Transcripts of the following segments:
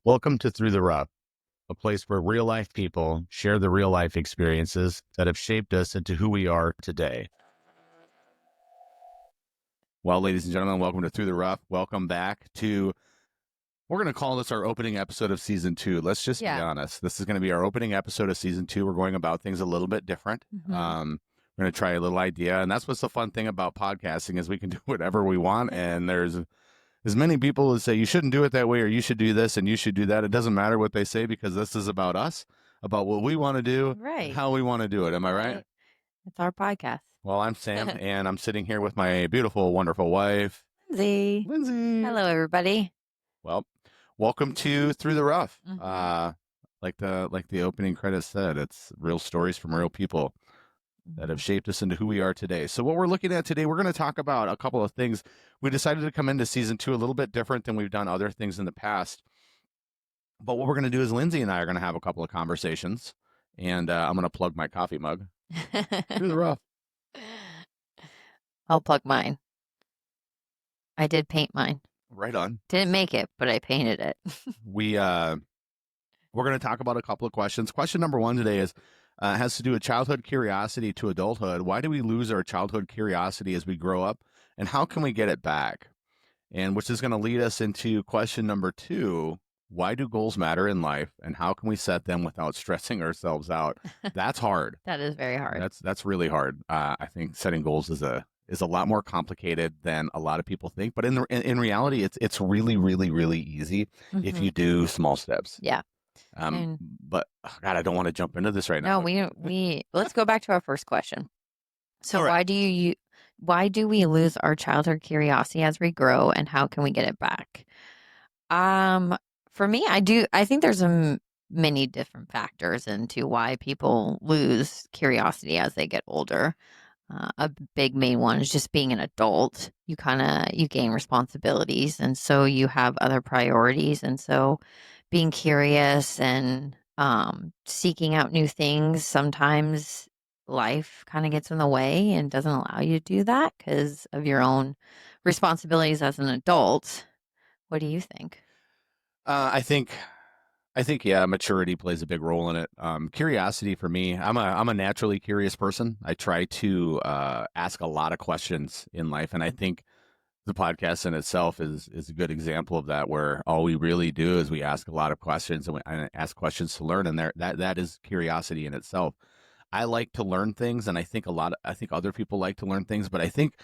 Welcome to Through the Rough, a place where real life people share the real life experiences that have shaped us into who we are today. Well, ladies and gentlemen, welcome to Through the Rough. Welcome back to, we're going to call this our opening episode of season 2. Let's just be honest. This is going to be our opening episode of season 2. We're going about things a little bit different. We're going to try a little idea. And that's what's the fun thing about podcasting is we can do whatever we want. And there's as many people who say you shouldn't do it that way or you should do this and you should do that. It doesn't matter what they say because this is about us, about what we want to do, and how we want to do it. Am I right? It's our podcast. Well, I'm Sam, and I'm sitting here with my beautiful, wonderful wife, Lindsay. Hello, everybody. Well, welcome to Through the Rough. Like the opening credits said, it's real stories from real people that have shaped us into who we are today. So what we're looking at today, we're going to talk about a couple of things. We decided to come into season 2 a little bit different than we've done other things in the past. But what we're going to do is Lindsay and I are going to have a couple of conversations, and I'm going to plug my coffee mug. Through the Rough. I'll plug mine. I did paint mine. Right on. Didn't make it, but I painted it. We're going to talk about a couple of questions. Question number 1 today is, has to do with childhood curiosity to adulthood. Why do we lose our childhood curiosity as we grow up, and how can we get it back? And which is going to lead us into question number 2. Why do goals matter in life, and how can we set them without stressing ourselves out? That's hard. That is very hard. That's really hard. I think setting goals is a lot more complicated than a lot of people think. But in reality, it's really, really, really easy if you do small steps. Yeah. But God, I don't want to jump into this right now. No, we let's go back to our first question. So why do we lose our childhood curiosity as we grow, and how can we get it back? For me, I think there's many different factors into why people lose curiosity as they get older. A big main one is just being an adult. You gain responsibilities, and so you have other priorities, and so being curious and seeking out new things, sometimes life kind of gets in the way and doesn't allow you to do that because of your own responsibilities as an adult. What do you think? I think maturity plays a big role in it. Curiosity for me, I'm a naturally curious person. I try to ask a lot of questions in life, and I think the podcast in itself is a good example of that, where all we really do is we ask a lot of questions and ask questions to learn, and that is curiosity in itself. I like to learn things, and I think other people like to learn things, but I think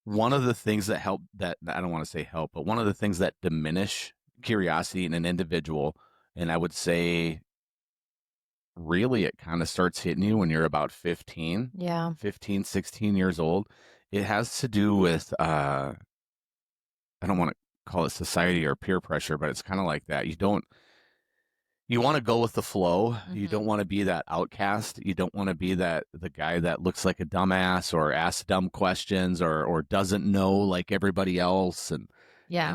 one of the things that help, that I don't want to say help, but one of the things that diminish curiosity in an individual, and I would say really it kind of starts hitting you when you're about 15, 16 years old. It has to do with, I don't want to call it society or peer pressure, but it's kind of like that. You want to go with the flow. You don't want to be that outcast. You don't want to be the guy that looks like a dumbass or asks dumb questions or doesn't know like everybody else. And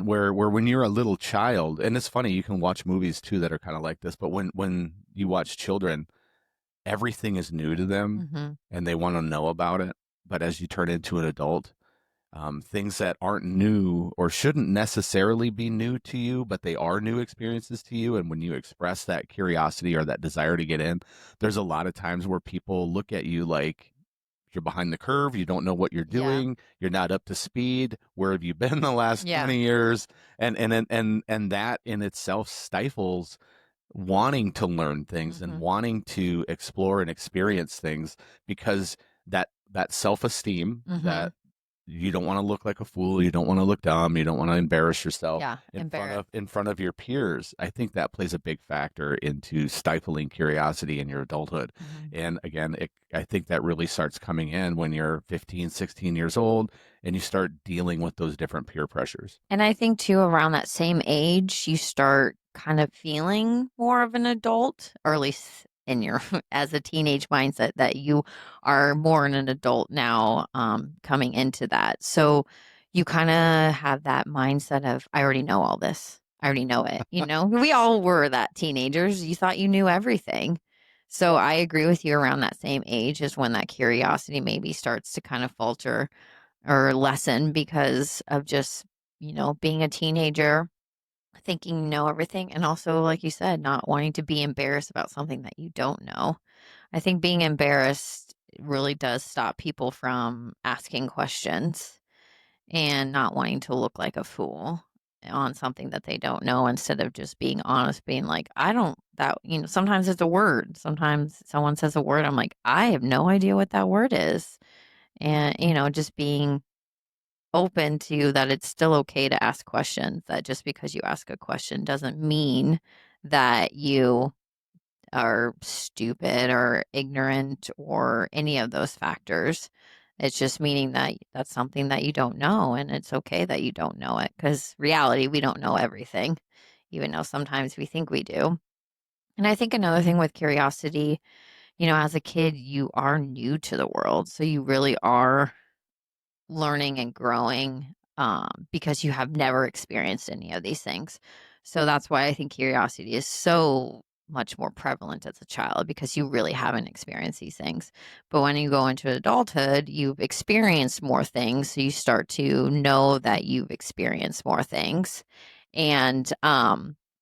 where when you're a little child, and it's funny, you can watch movies too that are kind of like this, but when you watch children, everything is new to them and they want to know about it. But as you turn into an adult, things that aren't new or shouldn't necessarily be new to you, but they are new experiences to you. And when you express that curiosity or that desire to get in, there's a lot of times where people look at you like you're behind the curve. You don't know what you're doing. You're not up to speed. Where have you been the last 20 years? And that in itself stifles wanting to learn things and wanting to explore and experience things, because that self-esteem, that you don't want to look like a fool, you don't want to look dumb, you don't want to embarrass yourself in front of your peers. I think that plays a big factor into stifling curiosity in your adulthood. And again, I think that really starts coming in when you're 15, 16 years old and you start dealing with those different peer pressures. And I think too, around that same age, you start kind of feeling more of an adult, or at least in your as a teenage mindset, that you are more in an adult now, coming into that. So you kind of have that mindset of, I already know all this. I already know it. We all were that teenagers. You thought you knew everything. So I agree with you, around that same age is when that curiosity maybe starts to kind of falter or lessen because of just, being a teenager, thinking you know everything, and also, like you said, not wanting to be embarrassed about something that you don't know. I think being embarrassed really does stop people from asking questions and not wanting to look like a fool on something that they don't know instead of just being honest, being like, I don't, that, sometimes it's a word. Sometimes someone says a word. I'm like, I have no idea what that word is. And, just being open to that it's still okay to ask questions, that just because you ask a question doesn't mean that you are stupid or ignorant or any of those factors. It's just meaning that that's something that you don't know, and it's okay that you don't know it because reality, we don't know everything, even though sometimes we think we do. And I think another thing with curiosity, as a kid, you are new to the world. So you really are learning and growing because you have never experienced any of these things. So that's why I think curiosity is so much more prevalent as a child because you really haven't experienced these things. But when you go into adulthood, you've experienced more things. So you start to know that you've experienced more things. And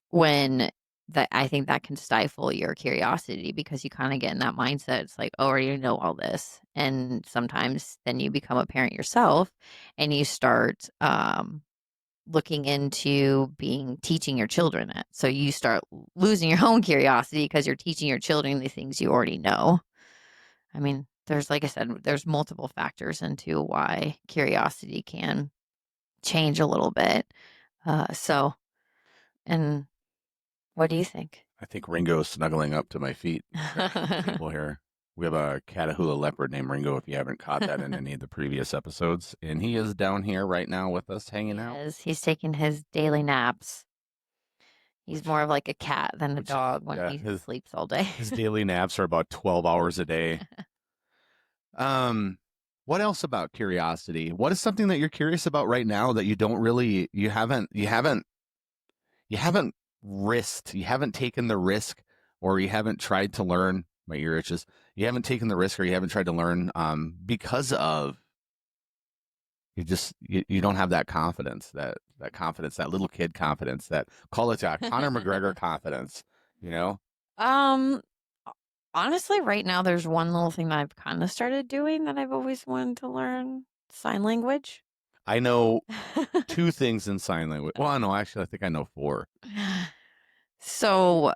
when that I think that can stifle your curiosity because you kind of get in that mindset. It's like, oh, I already know all this. And sometimes then you become a parent yourself and you start looking into teaching your children it. So you start losing your own curiosity because you're teaching your children the things you already know. I mean, there's, like I said, there's multiple factors into why curiosity can change a little bit. And what do you think? I think Ringo's snuggling up to my feet at the table here. We have a Catahoula leopard named Ringo, if you haven't caught that in any of the previous episodes. And he is down here right now with us, He hanging out. is. He's taking his daily naps. He's Which, more of like a cat than a which, dog when yeah, he sleeps all day. his daily naps are about 12 hours a day. Um, what else about curiosity? What is something that you're curious about right now that you don't really, you haven't risked, you haven't taken the risk, or you haven't tried to learn? My ear itches. You haven't taken the risk, or you haven't tried to learn, because of you don't have that confidence, that confidence, that little kid confidence, that call it a Conor McGregor confidence. You know, um, Honestly, right now there's one little thing that I've kind of started doing that I've always wanted to learn: sign language. I know two things in sign language. Well, no, actually, I think I know four. So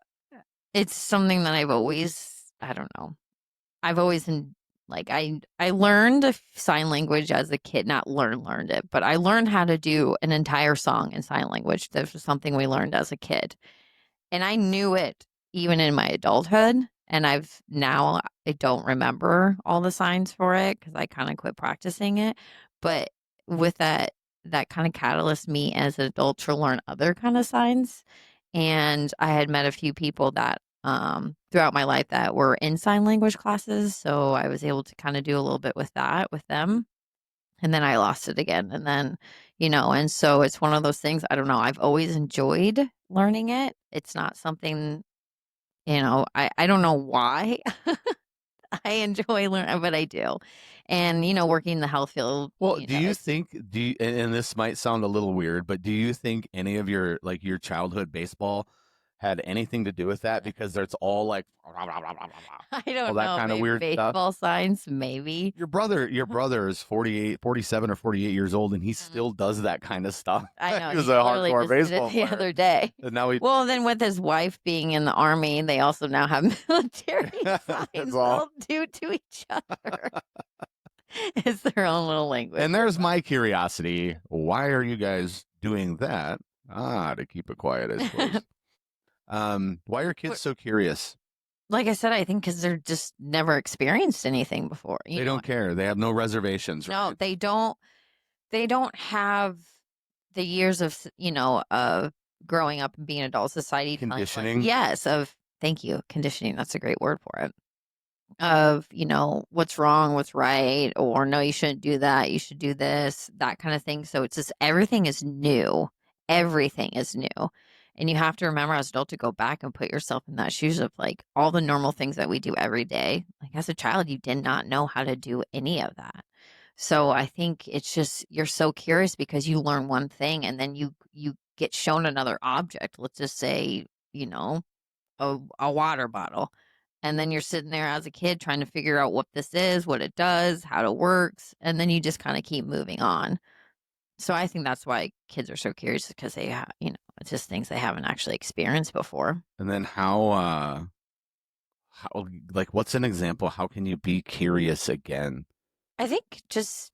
it's something that I don't know. I've always like I learned sign language as a kid, not learned it, but I learned how to do an entire song in sign language. This was something we learned as a kid. And I knew it even in my adulthood. And I don't remember all the signs for it because I kind of quit practicing it. But with that kind of catalyst me as an adult to learn other kind of signs. And I had met a few people that throughout my life that were in sign language classes. So I was able to kind of do a little bit with that with them. And then I lost it again. And then, and so it's one of those things, I don't know. I've always enjoyed learning it. It's not something, I don't know why I enjoy learning, but I do. And, working in the health field, Well, do you it's, think and this might sound a little weird, but do you think any of your your childhood baseball had anything to do with that? Because it's all like I all don't that know, kind of maybe weird stuff. baseball signs, maybe. Your brother is 48, 47, or 48 years old, and he Mhm. still does that kind of stuff. I know. He was He a literally hardcore just did it baseball the player. other day. And now he Well, then with his wife being in the army, they also now have military That's signs all. they'll do to each other. It's their own little language. And there's my curiosity. Why are you guys doing that? Ah, to keep it quiet, I suppose. Why are kids But so curious? like I said, I think because they're just never experienced anything before. They don't care. They have no reservations, No, right? they don't. They don't have the years of of growing up and being an adult society telling like Conditioning. yes of thank you conditioning. That's a great word for it. Of what's wrong, what's right, or no, you shouldn't do that, you should do this, that kind of thing. So it's just everything is new, and you have to remember as an adult to go back and put yourself in that shoes of like all the normal things that we do every day. Like as a child you did not know how to do any of that. So I think it's just you're so curious because you learn one thing and then you get shown another object, let's just say, you know, a water bottle. And then you're sitting there as a kid trying to figure out what this is, what it does, how it works, and then you just kind of keep moving on. So I think that's why kids are so curious because it's just things they haven't actually experienced before. And then how like what's an example? How can you be curious again? I think just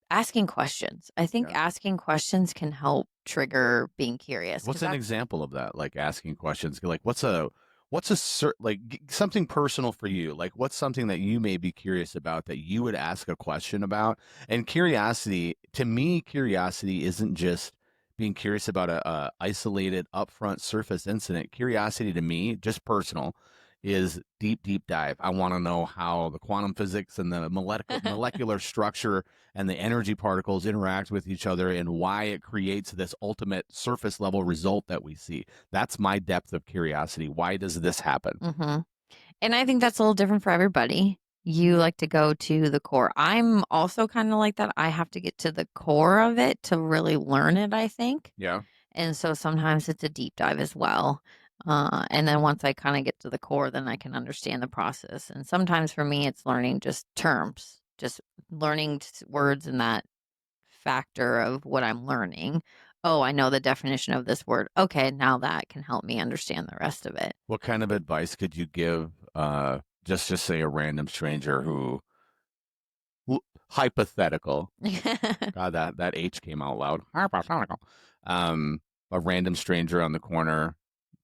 asking questions. I think Yeah. asking questions can help trigger being curious because What's an that's example of that? Like asking questions. Like something personal for you? Like what's something that you may be curious about that you would ask a question about? And curiosity, to me, curiosity isn't just being curious about a isolated upfront surface incident. Curiosity to me, just personal, is deep dive. I want to know how the quantum physics and the molecular structure and the energy particles interact with each other and why it creates this ultimate surface level result that we see. That's my depth of curiosity. Why does this happen? hmm And I think that's a little different for everybody. You like to go to the core. I'm also kind of like that. I have to get to the core of it to really learn it, I think. Yeah. And so sometimes it's a deep dive as well. And then once I kind of get to the core, then I can understand the process. And sometimes for me, it's learning just terms, just learning words in that factor of what I'm learning. Oh, I know the definition of this word. Okay, now that can help me understand the rest of it. What kind of advice could you give just say a random stranger who hypothetical. God, that H came out loud. Hypothetical. Um, a random stranger on the corner,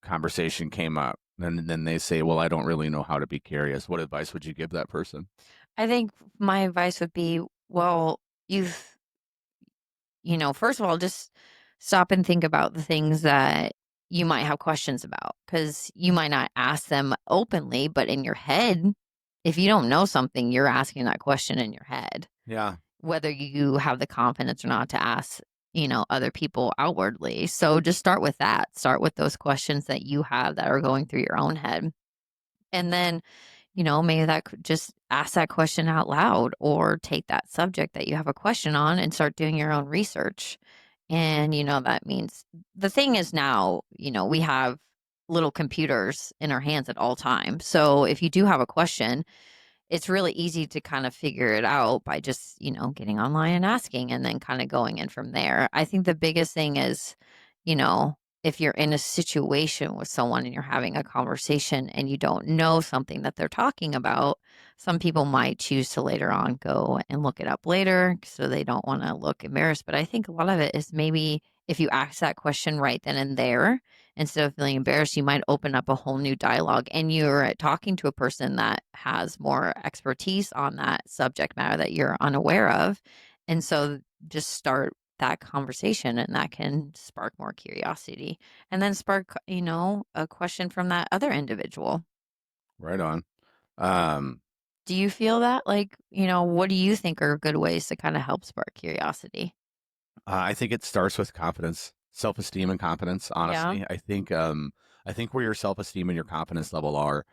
conversation came up, and then they say, "Well, I don't really know how to be curious." What advice would you give that person? I think my advice would be, well, first of all, just stop and think about the things that you might have questions about because you might not ask them openly, but in your head, if you don't know something, you're asking that question in your head, Yeah. whether you have the confidence or not to ask, other people outwardly. So just start with that. Start with those questions that you have that are going through your own head. And then maybe that could just ask that question out loud or take that subject that you have a question on and start doing your own research. And, that means the thing is now, we have little computers in our hands at all times. So if you do have a question, it's really easy to kind of figure it out by just, getting online and asking and then kind of going in from there. I think the biggest thing is, you know, if you're in a situation with someone and you're having a conversation and you don't know something that they're talking about, some people might choose to later on go and look it up later so they don't want to look embarrassed. But I think a lot of it is maybe if you ask that question right then and there, instead of feeling embarrassed, you might open up a whole new dialogue and you're talking to a person that has more expertise on that subject matter that you're unaware of. And so just start that conversation and that can spark more curiosity and then spark, a question from that other individual. Right on. Um, Do you feel that? Like, what do you think are good ways to kind of help spark curiosity? I think it starts with confidence, self-esteem, and confidence. Yeah. Honestly, I think where your self-esteem and your confidence level are,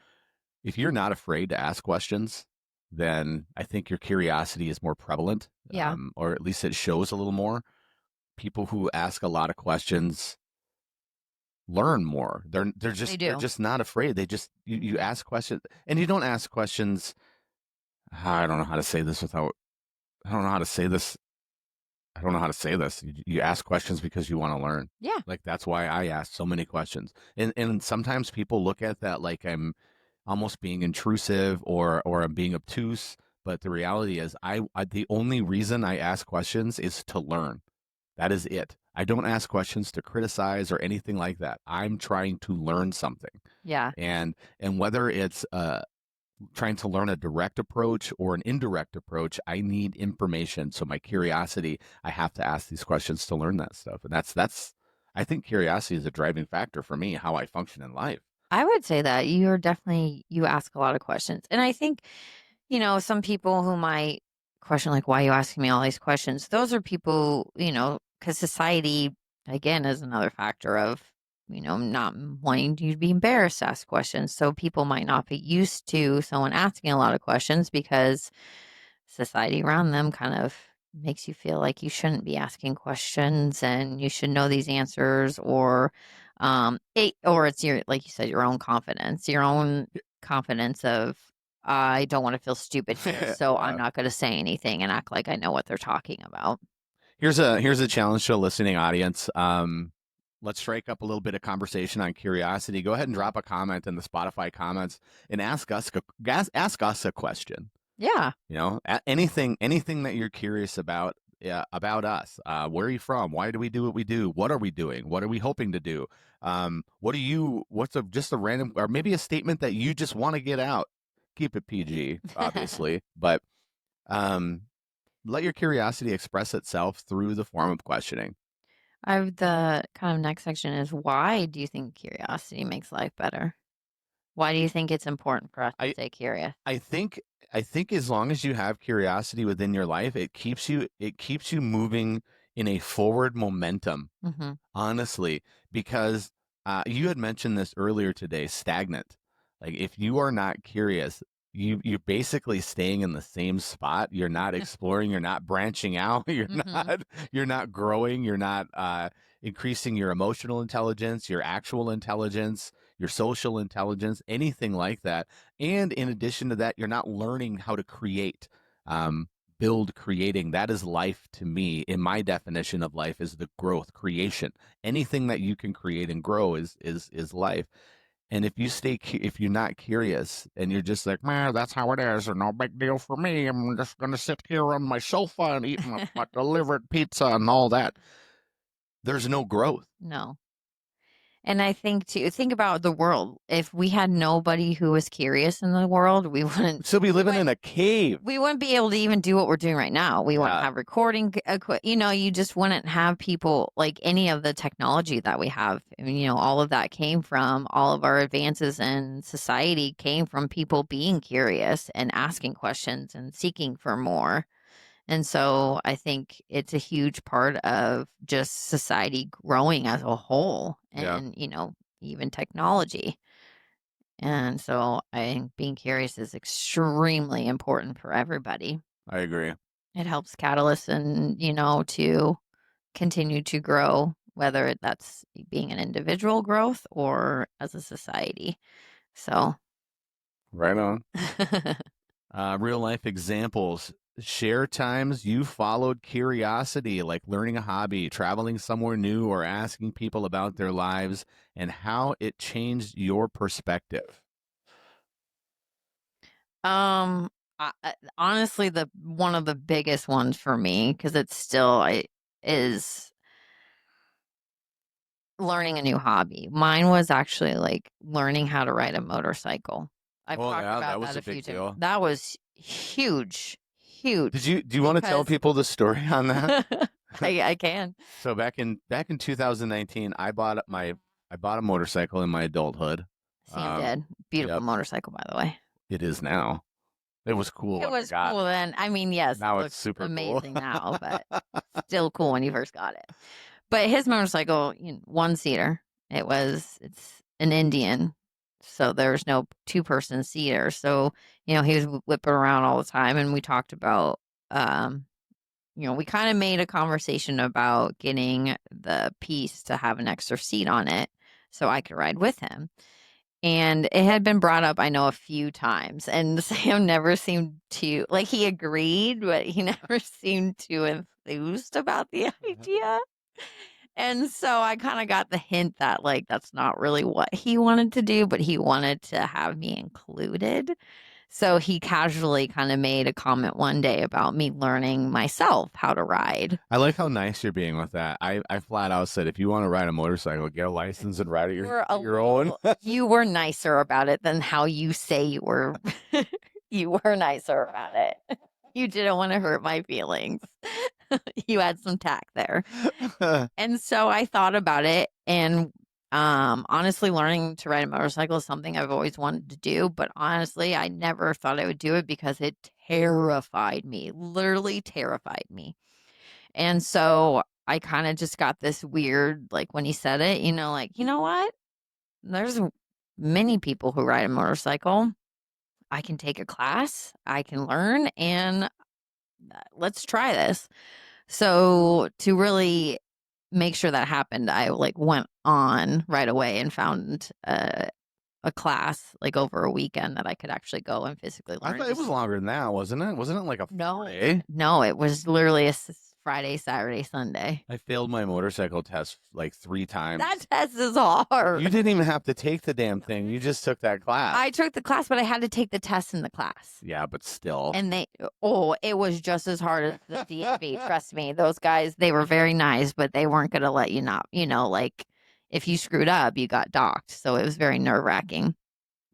if you're not afraid to ask questions, then I think your curiosity is more prevalent, Yeah. or at least it shows a little more. People who ask a lot of questions learn more. They They're do. just not afraid. You ask questions, and you don't ask questions. I don't know how to say this without. I don't know how to say this. I don't know how to say this. You ask questions because you want to learn. Yeah. Like that's why I ask so many questions. And sometimes people look at that like I'm almost being intrusive or I'm being obtuse. But the reality is, I the only reason I ask questions is to learn. That is it. I don't ask questions to criticize or anything like that. I'm trying to learn something. Yeah. And whether it's trying to learn a direct approach or an indirect approach, I need information. So my curiosity, I have to ask these questions to learn that stuff. And that's I think curiosity is a driving factor for me, how I function in life. I would say that you ask a lot of questions. And I think, some people who might question, like, why are you asking me all these questions? Those are people, because society, again, is another factor of, not wanting you to be embarrassed to ask questions. So people might not be used to someone asking a lot of questions because society around them kind of, makes you feel like you shouldn't be asking questions and you should know these answers, or or it's your, like you said, your own confidence of, I don't want to feel stupid here, so I'm Yeah. not going to say anything and act like I know what they're talking about. Here's a challenge to a listening audience. Let's strike up a little bit of conversation on curiosity. Go ahead and drop a comment in the Spotify comments and ask us a question. Yeah. You know, anything that you're curious about, yeah, about us. Where are you from? Why do we do what we do? What are we doing? What are we hoping to do? What's just a random, or maybe a statement that you just want to get out? Keep it PG, obviously, but um, let your curiosity express itself through the form of questioning. I've the kind of next section is, why do you think curiosity makes life better? Why do you think it's important for us to I stay curious? I think I think as long as you have curiosity within your life, it keeps you moving in a forward momentum, Mm-hmm. honestly, because you had mentioned this earlier today, stagnant. Like if you are not curious, you're basically staying in the same spot. You're not exploring, you're not branching out, Mm-hmm. you're not growing, you're not increasing your emotional intelligence, your actual intelligence, your social intelligence, anything like that. And in addition to that, you're not learning how to create. Build creating, that is life to me. In my definition of life is the growth creation. Anything that you can create and grow is life. And if you're not curious and you're just like, man, that's how it is, or no big deal for me, I'm just gonna sit here on my sofa and eat my delivered pizza and all that, there's no growth. No. And I think, too, think about the world. If we had nobody who was curious in the world, We'd still be we living wouldn't in a cave. we wouldn't be able to even do what we're doing right now. We wouldn't Yeah. have recording you just wouldn't have people, like any of the technology that we have. I mean, all of that came from, all of our advances in society came from people being curious and asking questions and seeking for more. And so I think it's a huge part of just society growing as a whole, Yeah, and, even technology. And so I think being curious is extremely important for everybody. I agree. It helps catalysts and, to continue to grow, whether that's being an individual growth or as a society. So, Right on. Real life examples. Share times you followed curiosity, like learning a hobby, traveling somewhere new, or asking people about their lives and how it changed your perspective. um, honestly, the one of the biggest ones for me, because it's still, is learning a new hobby. Mine was actually like learning how to ride a motorcycle. I've Oh, talked yeah, that about was that a a few big times. deal. That was huge, Did huge, you do you want to tell because people the story on that? I can. So back in 2019, I bought a motorcycle in my adulthood. Sam Um, did. Beautiful yep, motorcycle, by the way. it is now. It was cool It when I was got cool it. then. I mean, yes, it Now it's looks super cool. amazing now, but still cool when you first got it. But his motorcycle, one seater. It's an Indian, so there's no two-person seater. So, he was whipping around all the time, and we talked about, um, we kind of made a conversation about getting the piece to have an extra seat on it so I could ride with him. And it had been brought up, I know, a few times, and Sam never seemed to, like, he agreed, but he never seemed too enthused about the idea. And so I kind of got the hint that, like, that's not really what he wanted to do, but he wanted to have me included. So he casually kind of made a comment one day about me learning myself how to ride. I like how nice you're being with that. I flat out said if you want to ride a motorcycle, get a license and ride it your own. You were nicer about it than how you say you were. You were nicer about it. You didn't want to hurt my feelings. You had some tact there. And so I thought about it, and honestly, learning to ride a motorcycle is something I've always wanted to do, but honestly, I never thought I would do it because it terrified me, literally terrified me. And so I kind of just got this weird, like, when he said it, like, you know what? There's many people who ride a motorcycle. I can take a class, I can learn, and let's try this. So to really make sure that happened, I like went on right away and found a class like over a weekend that I could actually go and physically I learn. thought it was Just longer than that, wasn't it? Wasn't it like a no, 4 day? no, it was literally Friday, Saturday, Sunday. I failed my motorcycle test like 3 That times. test is You hard. didn't even have to take the damn thing. You just took that class. I took the class, but I had to take the test in the class. Yeah, but still. And it was just as hard as the DMV. Trust me, those guys, they were very nice, but they weren't going to let you not, like if you screwed up, you got docked. So it was very nerve wracking.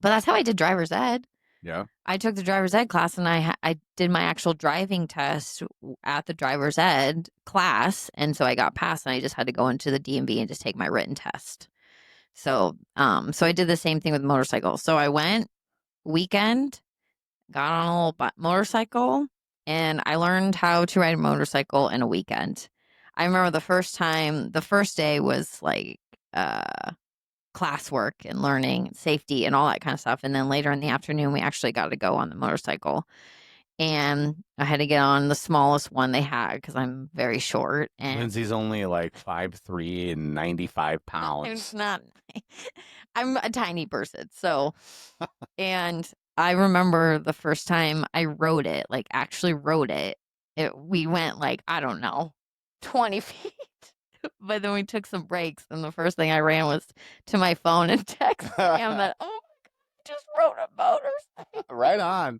But that's how I did driver's ed. Yeah. I took the driver's ed class and I did my actual driving test at the driver's ed class. And so I got passed and I just had to go into the DMV and just take my written test. So I did the same thing with motorcycles. So I went weekend, got on a little motorcycle, and I learned how to ride a motorcycle in a weekend. I remember the first day was like classwork and learning safety and all that kind of stuff. And then later in the afternoon, we actually got to go on the motorcycle. And I had to get on the smallest one they had because I'm very short. And Lindsay's only like 5'3" and 95 it's pounds. not, I'm a tiny person. So, and I remember the first time I rode it, like actually rode it, we went like, I don't know, 20 feet. But then we took some breaks, and the first thing I ran was to my phone and texted him that, oh my God, I just rode a motorcycle. Right on.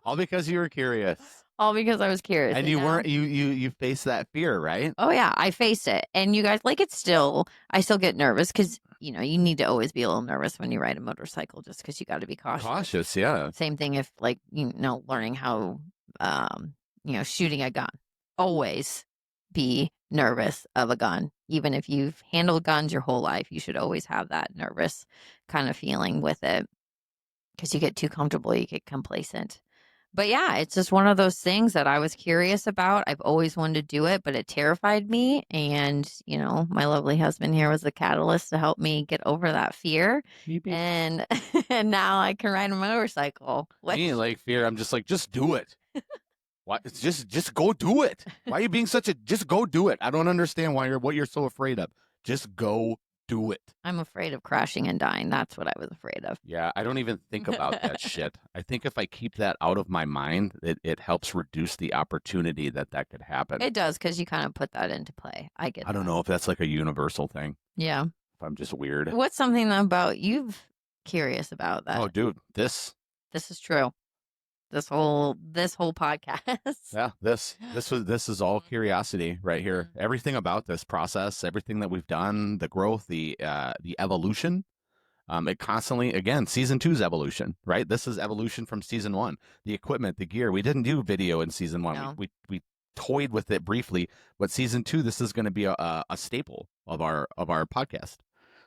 All because you were curious. All because I was curious. And you weren't you faced that fear, right? Oh yeah, I faced it. And you guys, like, I still get nervous because, you need to always be a little nervous when you ride a motorcycle just because you got to be cautious. Cautious, yeah. Same thing if, like, learning how, shooting a gun. Always be nervous of a gun. Even if you've handled guns your whole life, you should always have that nervous kind of feeling with it because you get too comfortable, you get complacent. But yeah, it's just one of those things that I was curious about. I've always wanted to do it, but it terrified me. And, my lovely husband here was the catalyst to help me get over that fear. Beep, beep. And and now I can ride a motorcycle. Me, like fear, I'm just like, just do it. Why? It's just go do it. Why are you being such a? Just go do it. I don't understand what you're so afraid of. Just go do it. I'm afraid of crashing and dying. That's what I was afraid of. Yeah, I don't even think about that shit. I think if I keep that out of my mind, it helps reduce the opportunity that could happen. It does because you kind of put that into play. I get. I don't know if that's like a universal thing. Yeah. If I'm just weird. What's something about you've curious about that? Oh, dude, this is true. This whole podcast. Yeah, this is all curiosity right here. Mm-hmm. Everything about this process, everything that we've done, the growth, the evolution. It constantly, again, season 2's evolution, right? This is evolution from season 1. The equipment, the gear. We didn't do video in season 1. No. We toyed with it briefly, but season 2, this is going to be a staple of our podcast.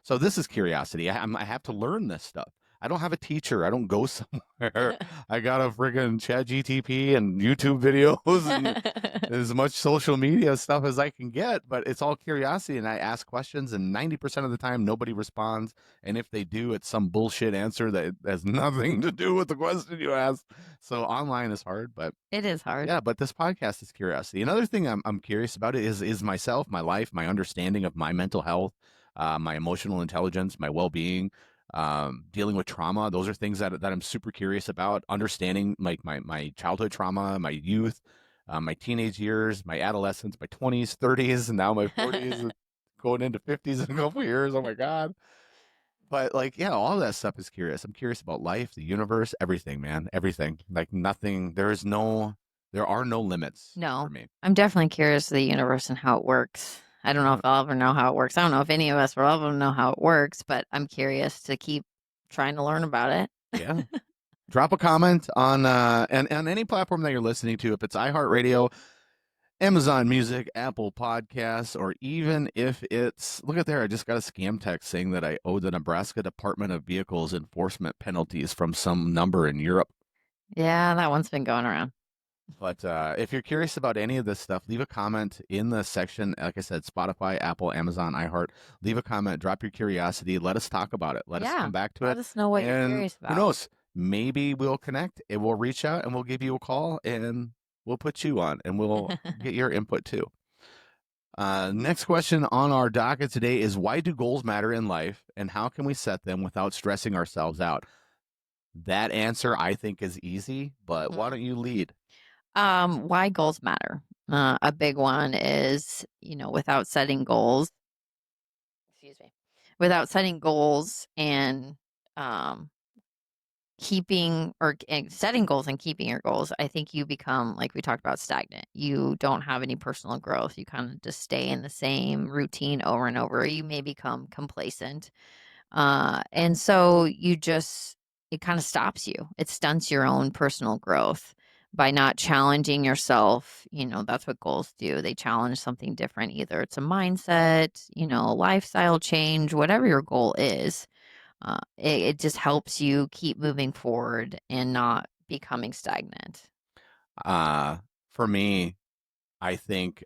So this is curiosity. I have to learn this stuff. I don't have a teacher. I don't go somewhere. I got a friggin' chat GTP and YouTube videos and as much social media stuff as I can get, but it's all curiosity. And I ask questions, and 90% of the time, nobody responds. And if they do, it's some bullshit answer that has nothing to do with the question you asked. So online is hard, but it is hard. Yeah, but this podcast is curiosity. Another thing I'm curious about is myself, my life, my understanding of my mental health, my emotional intelligence, my well-being. Dealing with trauma. Those are things that I'm super curious about. Understanding like my childhood trauma, my youth, my teenage years, my adolescence, my 20s, 30s, and now my 40s, going into 50s in a couple years. Oh my God. But like, yeah, all of that stuff is curious. I'm curious about life, the universe, everything, man. Everything. Like nothing, there are no limits for me. I'm definitely curious of the universe and how it works. I don't know if I'll ever know how it works. I don't know if any of us will ever know how it works, but I'm curious to keep trying to learn about it. Yeah. Drop a comment on any platform that you're listening to, if it's iHeartRadio, Amazon Music, Apple Podcasts, or even if it's, look at there, I just got a scam text saying that I owe the Nebraska Department of Vehicles enforcement penalties from some number in Europe. Yeah, that one's been going around. But if you're curious about any of this stuff, leave a comment in the section. Like I said, Spotify, Apple, Amazon, iHeart. Leave a comment. Drop your curiosity. Let us talk about it. Let us come back to it. Let us know what you're curious about. Who knows? Maybe we'll connect and we'll reach out and we'll give you a call and we'll put you on, and we'll get your input too. Next question on our docket today is, why do goals matter in life, and how can we set them without stressing ourselves out? That answer I think is easy, but why Mhm. don't you lead? Why goals matter? A big one is, without setting goals, excuse me, without setting goals and um, setting goals and keeping your goals, I think you become, like we talked about, stagnant. You don't have any personal growth. You kind of just stay in the same routine over and over. You may become complacent. And so it kind of stops you. It stunts your own personal growth by not challenging yourself. That's what goals do. They challenge something different. Either it's a mindset, a lifestyle change, whatever your goal is. It just helps you keep moving forward and not becoming stagnant. Uh, for me, I think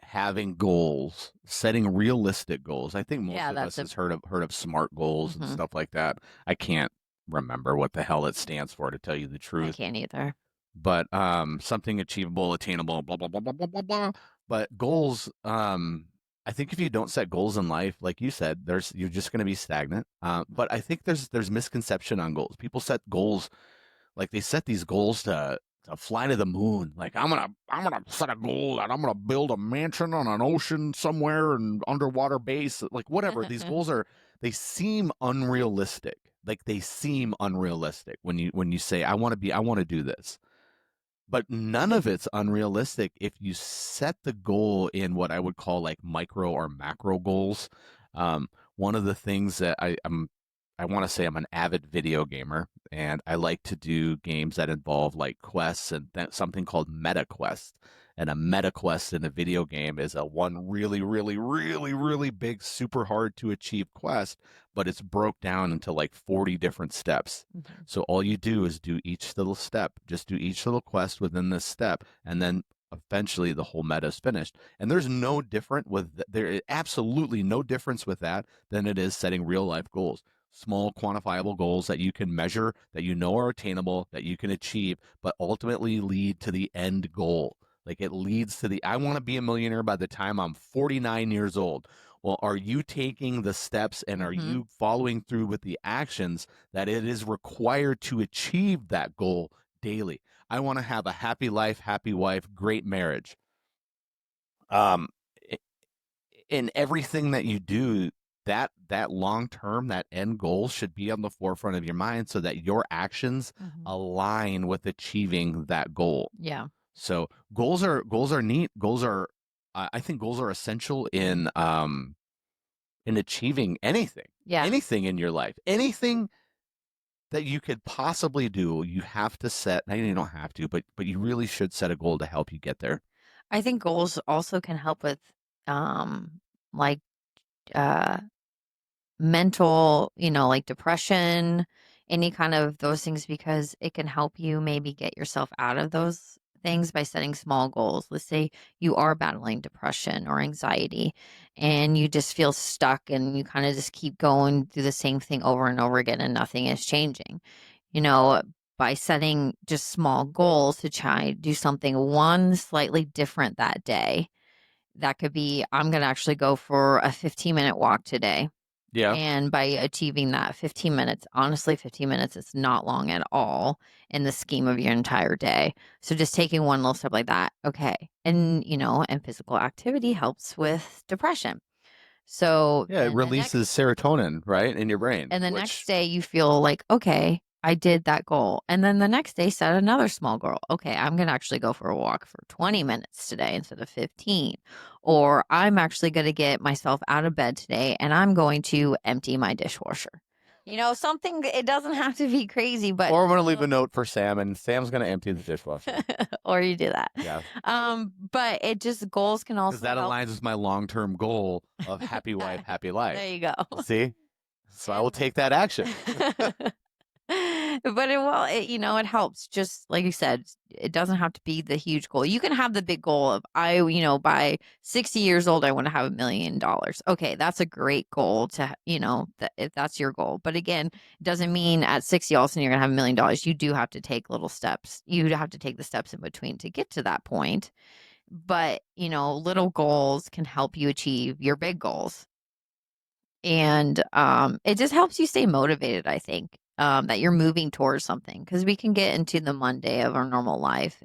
having goals, setting realistic goals. I think most Yeah, of that's us a has heard of SMART goals and hmm stuff like that. I can't remember what the hell it stands for, to tell you the I truth. can't either. But something achievable, attainable, blah blah blah blah blah blah blah. But goals, I think if you don't set goals in life, like you said, you're just going to be stagnant. But I think there's misconception on goals. People set goals, like they set these goals to fly to the moon. Like I'm gonna set a goal that I'm gonna build a mansion on an ocean somewhere and underwater base. Like whatever. These goals they seem unrealistic. Like they seem unrealistic when you say I want to do this. But none of it's unrealistic if you set the goal in what I would call like micro or macro goals. One of the things that I want to say, I'm an avid video gamer, and I like to do games that involve like quests and something called meta quest. And a meta quest in a video game is a one really, really, really, really big, super hard to achieve quest, but it's broke down into like 40 different steps. Mhm. So all you do is do each little step, just do each little quest within this step, and then eventually the whole meta is finished. And there's no different with there is absolutely no difference with that than it is setting real life goals. Small quantifiable goals that you can measure, that you know are attainable, that you can achieve, but ultimately lead to the end goal. Like it leads to I want to be a millionaire by the time I'm 49 years old. Well, are you taking the steps and are Mhm. you following through with the actions that it is required to achieve that goal daily? I want to have a happy life, happy wife, great marriage. Um, in everything that you do, that long term, that end goal should be on the forefront of your mind so that your actions Mhm. align with achieving that goal. Yeah. So goals are neat. Goals are I think goals are essential in achieving Yeah. anything in your life, anything that you could possibly do. You have to set. Maybe you don't have to, but you really should set a goal to help you get there. I think goals also can help with like uh mental, like depression, any kind of those things, because it can help you maybe get yourself out of those things by setting small goals. Let's say you are battling depression or anxiety and you just feel stuck and you kind of just keep going through the same thing over and over again and nothing is changing. You know, by setting just small goals to try do something one slightly different that day. That could be, I'm going to actually go for a 15-minute walk today. Yeah. And by achieving that 15 minutes, honestly, 15 minutes is not long at all in the scheme of your entire day. So just taking one little step like that, okay. And physical activity helps with depression. So Yeah, it releases serotonin, right, in your brain, and the next which day you feel like, okay, I did that goal. And then the next day set another small goal. Okay, I'm going to actually go for a walk for 20 minutes today instead of 15. Or I'm actually going to get myself out of bed today and I'm going to empty my dishwasher. Something, it doesn't have to be crazy, but or I'm going to leave a note for Sam, and Sam's going to empty the dishwasher. or you do that. Yeah, But it just goals can because also that help. aligns with my long-term goal of happy wife, happy life. There you go. See, so I will And take that action. But it helps. Just like you said, it doesn't have to be the huge goal. You can have the big goal of by 60 years old, I want to have $1 million. Okay, that's a great goal if that's your goal. But again, it doesn't mean at 60 all of a sudden you're gonna have $1 million. You do have to take little steps. You have to take the steps in between to get to that point. But little goals can help you achieve your big goals. And it just helps you stay motivated, I think, that you're moving towards something, because we can get into the Monday of our normal life,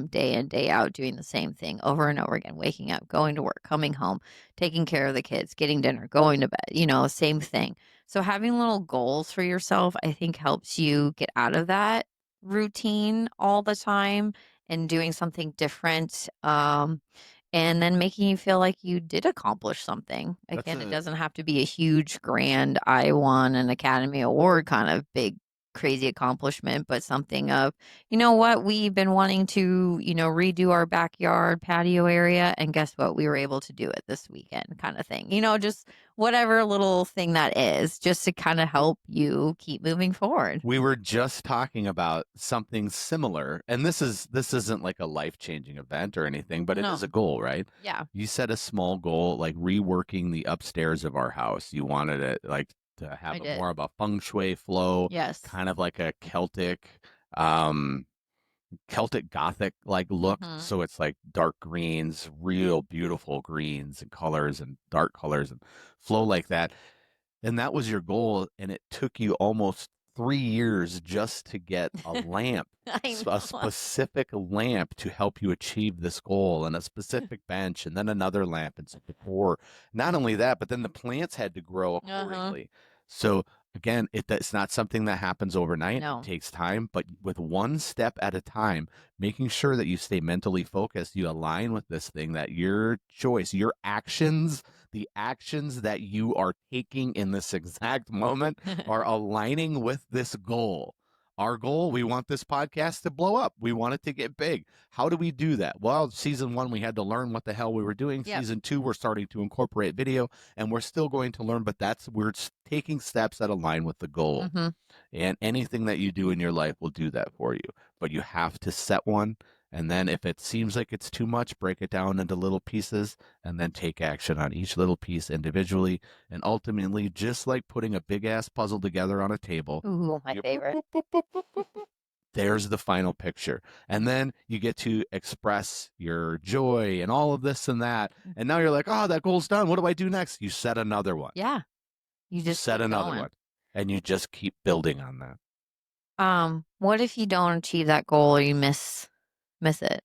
day in, day out, doing the same thing over and over again, waking up, going to work, coming home, taking care of the kids, getting dinner, going to bed, same thing. So having little goals for yourself, I think, helps you get out of that routine all the time and doing something different. And then making you feel like you did accomplish something. That's Again, it a doesn't have to be a huge, grand, I won an Academy Award kind of big, crazy accomplishment, but something of, you know what, we've been wanting to, redo our backyard patio area. And guess what? We were able to do it this weekend, kind of thing. Just whatever little thing that is, just to kind of help you keep moving forward. We were just talking about something similar, and this isn't like a life-changing event or anything, but it No. is a goal, right? Yeah. You set a small goal, like reworking the upstairs of our house. You wanted it like to have I a did. more of a feng shui flow, Yes. kind of like a um, Celtic Gothic like look. Mm-hmm. So it's like dark greens, real beautiful greens and colors and dark colors and flow like that. And that was your goal, and it took you almost 3 years just to get a lamp, I a know. specific lamp to help you achieve this goal, and a specific bench, and then another lamp and some decor. Not only that, but then the plants had to grow Uh-huh. accordingly. So again, it's not something that happens overnight. It No. takes time, but with one step at a time, making sure that you stay mentally focused, you align with this thing, that your choice, your actions, the actions that you are taking in this exact moment are aligning with this goal. Our goal, we want this podcast to blow up. We want it to get big. How do we do that? Well, season 1, we had to learn what the hell we were doing. Yep. Season 2, we're starting to incorporate video, and we're still going to learn, but we're taking steps that align with the goal. Mm-hmm. And anything that you do in your life will do that for you. But you have to set one. And then if it seems like it's too much, break it down into little pieces and then take action on each little piece individually. And ultimately, just like putting a big ass puzzle together on a table, Ooh, my favorite. there's the final picture. And then you get to express your joy and all of this and that. And now you're like, oh, that goal's done. What do I do next? You set another one. Yeah. You just set keep another going. one. And you just keep building on that. What if you don't achieve that goal, or you miss it,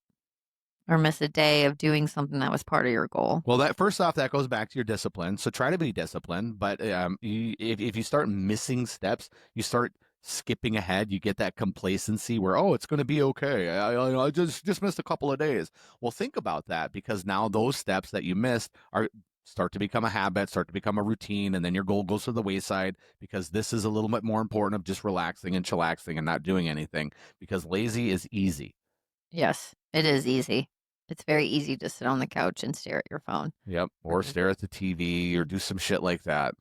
or miss a day of doing something that was part of your goal? Well, that first off, that goes back to your discipline. So try to be disciplined. But if you start missing steps, you start skipping ahead. You get that complacency where, oh, it's going to be okay. I just missed a couple of days. Well, think about that, because now those steps that you missed start to become a habit, start to become a routine, and then your goal goes to the wayside, because this is a little bit more important of just relaxing and chillaxing and not doing anything, because lazy is easy. Yes, it is easy. It's very easy to sit on the couch and stare at your phone. Yep. Or stare at the TV or do some shit like that.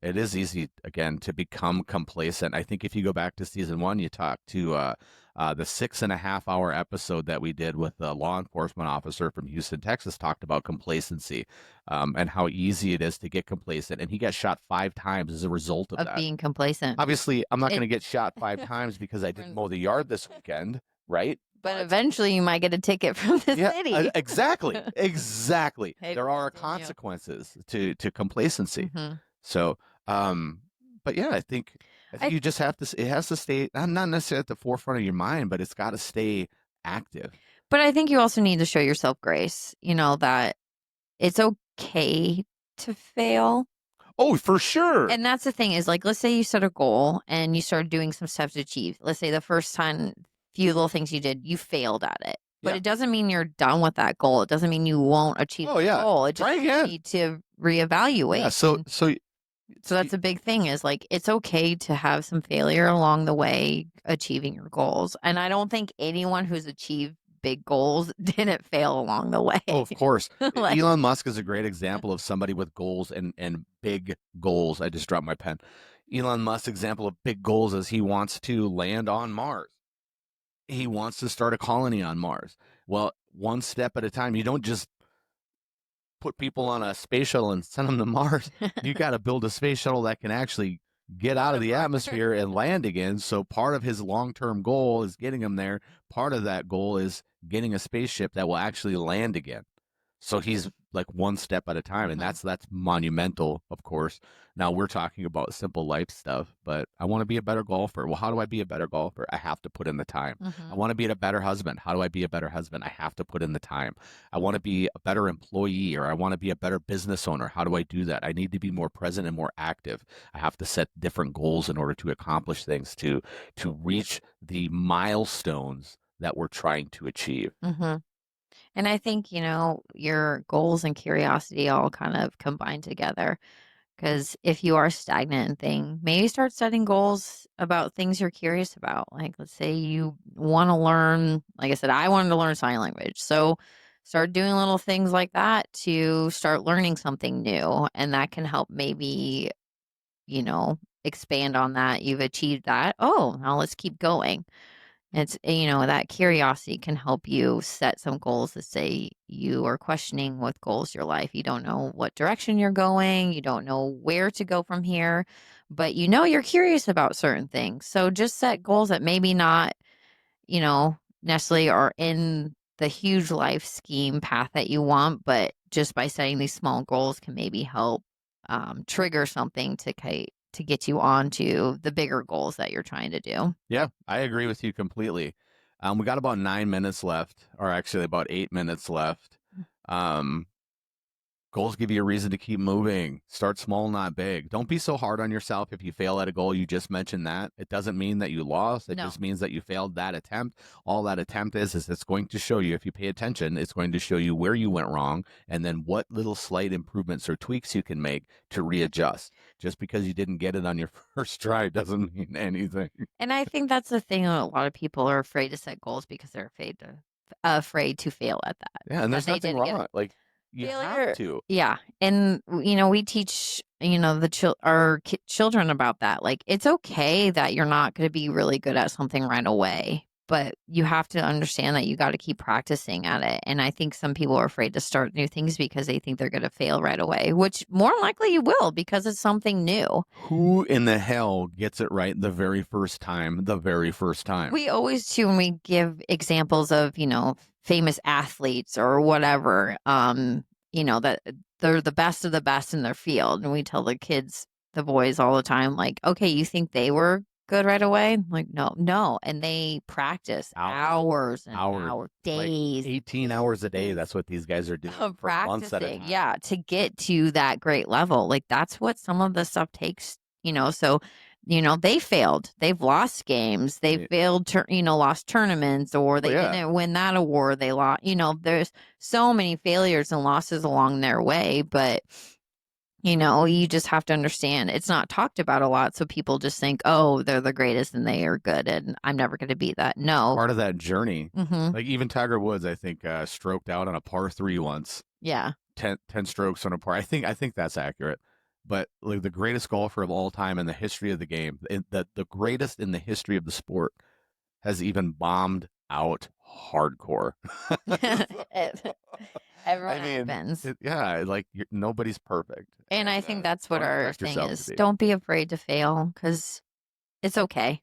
It is easy, again, to become complacent. I think if you go back to season 1, you talk to the 6.5-hour episode that we did with the law enforcement officer from Houston, Texas, talked about complacency, and how easy it is to get complacent. And he got shot 5 times as a result of that. Being complacent. Obviously, I'm not going to get shot 5 times because I didn't mow the yard this weekend, right? But eventually you might get a ticket from the city. Exactly. Exactly. Hey, there are continue. consequences to complacency. Mm-hmm. So, but yeah, I think you just have to, it has to stay, not necessarily at the forefront of your mind, but it's got to stay active. But I think you also need to show yourself grace, that it's okay to fail. Oh, for sure. And that's the thing is, like, let's say you set a goal and you started doing some steps to achieve. Let's say the first time, few little things you did, you failed at it. But it doesn't mean you're done with that goal. It doesn't mean you won't achieve the goal. It just you need to reevaluate. Yeah, so that's a big thing, is like, it's okay to have some failure along the way achieving your goals. And I don't think anyone who's achieved big goals didn't fail along the way. Oh, of course. Like, Elon Musk is a great example of somebody with goals and big goals. I just dropped my pen. Elon Musk's example of big goals is he wants to land on Mars. He wants to start a colony on Mars. Well, one step at a time. You don't just put people on a space shuttle and send them to Mars. You got to build a space shuttle that can actually get Go out of to the Mars. atmosphere and land again. So part of his long-term goal is getting him there. Part of that goal is getting a spaceship that will actually land again. So he's like one step at a time, and hmm that's monumental, of course. Now we're talking about simple life stuff, but I want to be a better golfer. Well, how do I be a better golfer? I have to put in the time. I hmm want to be a better husband. How do I be a better husband? I have to put in the time. I want to be a better employee, or I want to be a better business owner. How do I do that? I need to be more present and more active. I have to set different goals in order to accomplish things to reach the milestones that we're trying to achieve. hmm And I think, your goals and curiosity all kind of combine together. Because if you are stagnant in thing, maybe start setting goals about things you're curious about. Like, let's say you want to learn, like I said, I wanted to learn sign language. So start doing little things like that to start learning something new. And that can help maybe, expand on that. You've achieved that. Oh, now let's keep going. It's, that curiosity can help you set some goals to say you are questioning with goals your life. You don't know what direction you're going, you don't know where to go from here, but you're curious about certain things. So just set goals that maybe not, necessarily are in the huge life scheme path that you want, but just by setting these small goals can maybe help trigger something to get you onto the bigger goals that you're trying to do. Yeah, I agree with you completely. We got about 9 minutes left, or actually about 8 minutes left. Um, Goals give you a reason to keep moving. Start small, not big. Don't be so hard on yourself if you fail at a goal. You just mentioned that. It doesn't mean that you lost. It No. just means that you failed that attempt. All that attempt is it's going to show you, if you pay attention, it's going to show you where you went wrong and then what little slight improvements or tweaks you can make to readjust. Just because you didn't get it on your first try doesn't mean anything. And I think that's the thing. A lot of people are afraid to set goals because they're afraid to fail at Yeah, and that there's they nothing didn't get wrong. it. Like, you have Failure. to. Yeah, and we teach our children about that. Like it's okay that you're not going to be really good at something right away, but you have to understand that you got to keep practicing at it. And I think some people are afraid to start new things because they think they're going to fail right away, which more likely you will because it's something new. Who in the hell gets it right the very first time? The very first time. We always too when we give examples of, famous athletes or whatever, that they're the best of the best in their field. And we tell the kids, the boys all the time, like, okay, you think they were good right away? I'm like, no, no. And they practice Hours, hours and hours, hours, like days, 18 hours a day. That's what these guys are doing of for months at a practicing. time. Yeah, to get to that great level. Like that's what some of the stuff takes, so they failed. They've lost games. They Yeah. failed lost tournaments or Oh they yeah. didn't win that award. They lost, there's so many failures and losses along their way, but you just have to understand it's not talked about a lot. So people just think, oh, they're the greatest and they are good and I'm never going to be that. No. Part of that journey. hmm Like even Tiger Woods, I think, stroked out on a par three once. Yeah. 10 strokes on a par. I think that's accurate. But like the greatest golfer of all time in the history of the game, the greatest in the history of the sport, has even bombed out hardcore. Everyone I mean, happens. yeah, like nobody's perfect, And I and think that's what don't our expect thing yourself to is. be. Don't be afraid to fail because it's okay.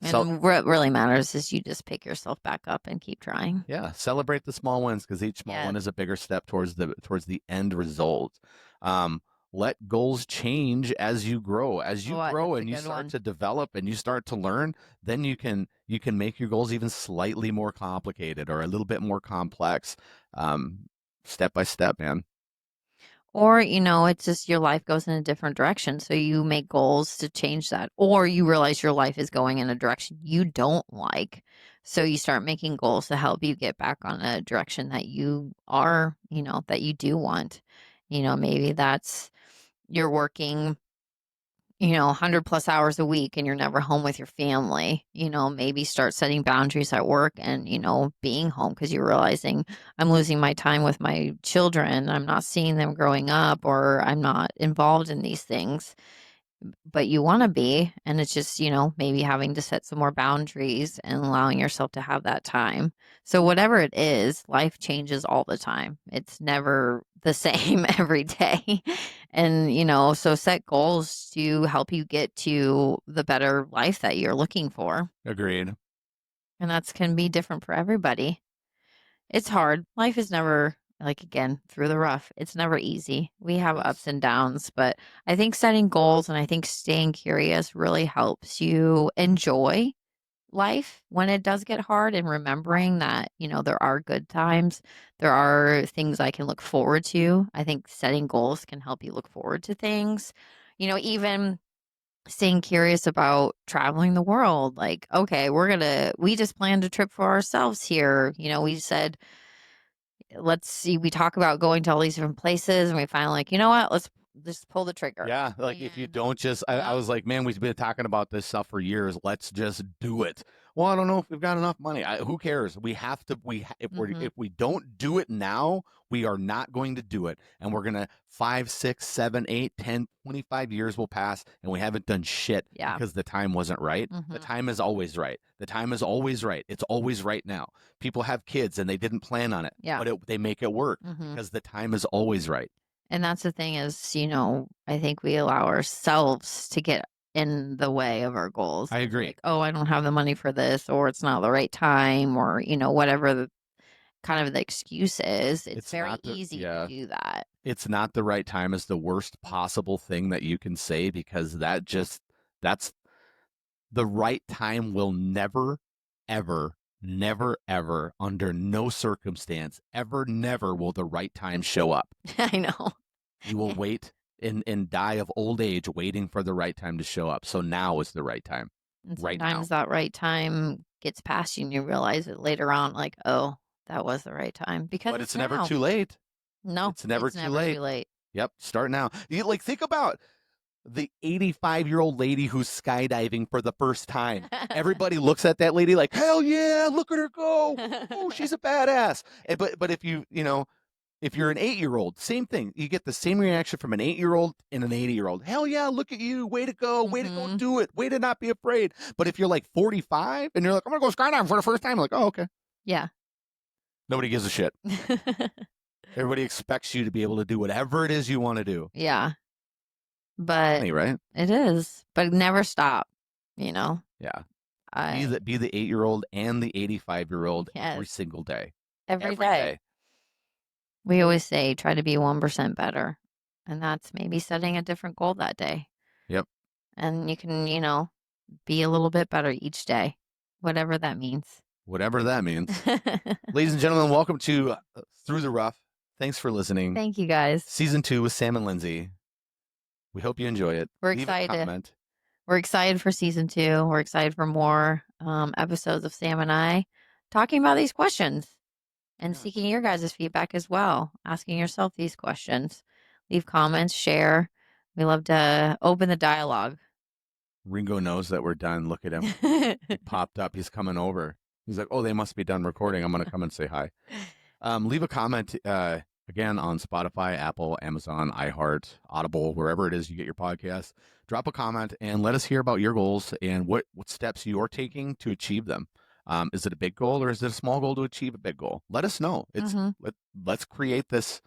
So And what really matters is you just pick yourself back up and keep trying. yeah, celebrate the small wins because each small Yeah. one is a bigger step towards the end result. Um, Let goals change as you grow. As you What? grow That's a and you good start one. to develop and you start to learn, then you can make your goals even slightly more complicated or a little bit more complex, step by step, man. Or, it's just your life goes in a different direction. So you make goals to change that. Or you realize your life is going in a direction you don't like. So you start making goals to help you get back on a direction that you are, that you do want. Maybe that's you're working 100 plus hours a week and you're never home with your family, maybe start setting boundaries at work and, being home because you're realizing I'm losing my time with my children. I'm not seeing them growing up or I'm not involved in these things. but you want to be. And it's just, maybe having to set some more boundaries and allowing yourself to have that time. So, whatever it is, life changes all the time. It's never the same every day. And, so set goals to help you get to the better life that you're looking for. Agreed. And that's can be different for everybody. It's hard. Life is never like again through the rough. It's never easy. We have ups and downs, but I think setting goals and I think staying curious really helps you enjoy life when it does get hard and remembering that, there are good times. There are things I can look forward to. I think setting goals can help you look forward to things. Even staying curious about traveling the world. Like, okay, we just planned a trip for ourselves here. We said, let's see, we talk about going to all these different places and we finally like, you know what, let's just pull the trigger. Yeah, like if you And don't just, I yeah. was like, man, we've been talking about this stuff for years. Let's just do it. Well, I don't know if we've got enough money. Who cares? We have to. If we don't do it now, we are not going to do it, and we're gonna 5, 6, 7, 8, 10, 25 years will pass, and we haven't done shit Yeah. because the time wasn't right. The time is always right. The time is always right. It's always right now. People have kids and they didn't plan on it, Yeah. but they make it work because the time is always right. And that's the thing is, I think we allow ourselves to get in the way of our goals. I agree. Like, oh, I don't have the money for this, or it's not the right time, or, whatever the kind of the excuse is. It's very easy to do that. It's not the right time is the worst possible thing that you can say because that's the right time will never, ever, never, ever, under no circumstance, ever, never will the right time show up. I know. You will wait and die of old age waiting for the right time to show up. So now is the right time. And Right sometimes now. that right time gets past you and you realize it later on, like, oh, that was the right time. Because But it's it's never now. too late. No, It's never it's too never late. too late. Yep. Start now. You like think about the 85-year-old lady who's skydiving for the first time. Everybody looks at that lady like, hell yeah, look at her go. Oh, she's a badass. But if you're an 8-year-old, same thing. You get the same reaction from an 8-year-old and an 80-year-old. Hell yeah, look at you. Way to go. Way to go do it. Way to not be afraid. But if you're like 45 and you're like, I'm going to go skydiving for the first time, like, oh, okay. Yeah. Nobody gives a shit. Everybody expects you to be able to do whatever it is you want to do. Yeah. But funny, right? It is. But never stop, Yeah. Be the 8-year-old and the 85-year-old every single day. Every day. We always say try to be 1% better. And that's maybe setting a different goal that day. Yep. And you can, be a little bit better each day, whatever that means. Whatever that means. Ladies and gentlemen, welcome to Through the Rough. Thanks for listening. Thank you, guys. Season 2 with Sam and Lindsay. We hope you enjoy it. We're excited. We're excited for season 2. We're excited for more episodes of Sam and I talking about these questions and seeking your guys' feedback as well, asking yourself these questions. Leave comments, share. We love to open the dialogue. Ringo knows that we're done. Look at him. He popped up. He's coming over. He's like, oh, they must be done recording. I'm going to come and say hi. Leave a comment, again, on Spotify, Apple, Amazon, iHeart, Audible, wherever it is you get your podcasts. Drop a comment and let us hear about your goals and what steps you're taking to achieve them. Is it a big goal or is it a small goal to achieve a big goal? Let us know. Let's create this.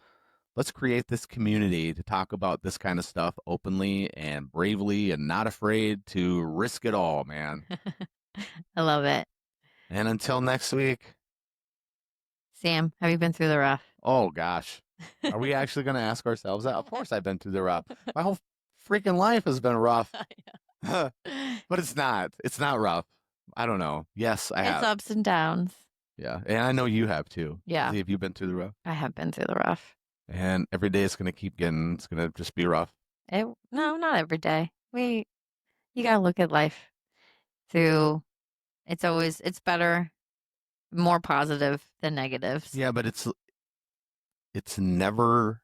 Let's create this community to talk about this kind of stuff openly and bravely and not afraid to risk it all, man. I love it. And until next week. Sam, have you been through the rough? Oh, gosh. Are we actually going to ask ourselves that? Of course I've been through the rough. My whole freaking life has been rough. But it's not. It's not rough. I don't know. Yes, I have. It's ups and downs. Yeah. And I know you have too. Yeah. Have you been through the rough? I have been through the rough. And every day it's going to it's going to just be rough. No, not every day. You got to look at life through, it's better, more positive than negatives. Yeah, but it's never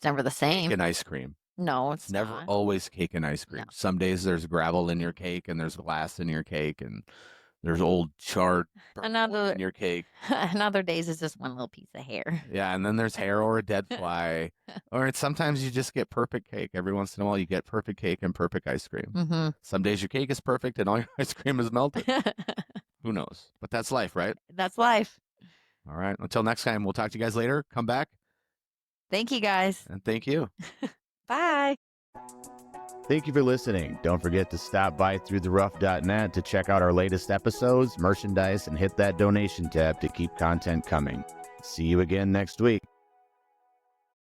the same. Cake and ice cream. No, it's never not. Always cake and ice cream. No. Some days there's gravel in your cake and there's glass in your cake and There's old charred And burnt wood in your cake. and other days it's just one little piece of hair. Yeah, and then there's hair or a dead fly. Or sometimes you just get perfect cake. Every once in a while you get perfect cake and perfect ice cream. Mm-hmm. Some days your cake is perfect and all your ice cream is melted. Who knows? But that's life, right? That's life. All right. Until next time, we'll talk to you guys later. Come back. Thank you, guys. And thank you. Bye. Thank you for listening. Don't forget to stop by throughtherough.net to check out our latest episodes, merchandise, and hit that donation tab to keep content coming. See you again next week.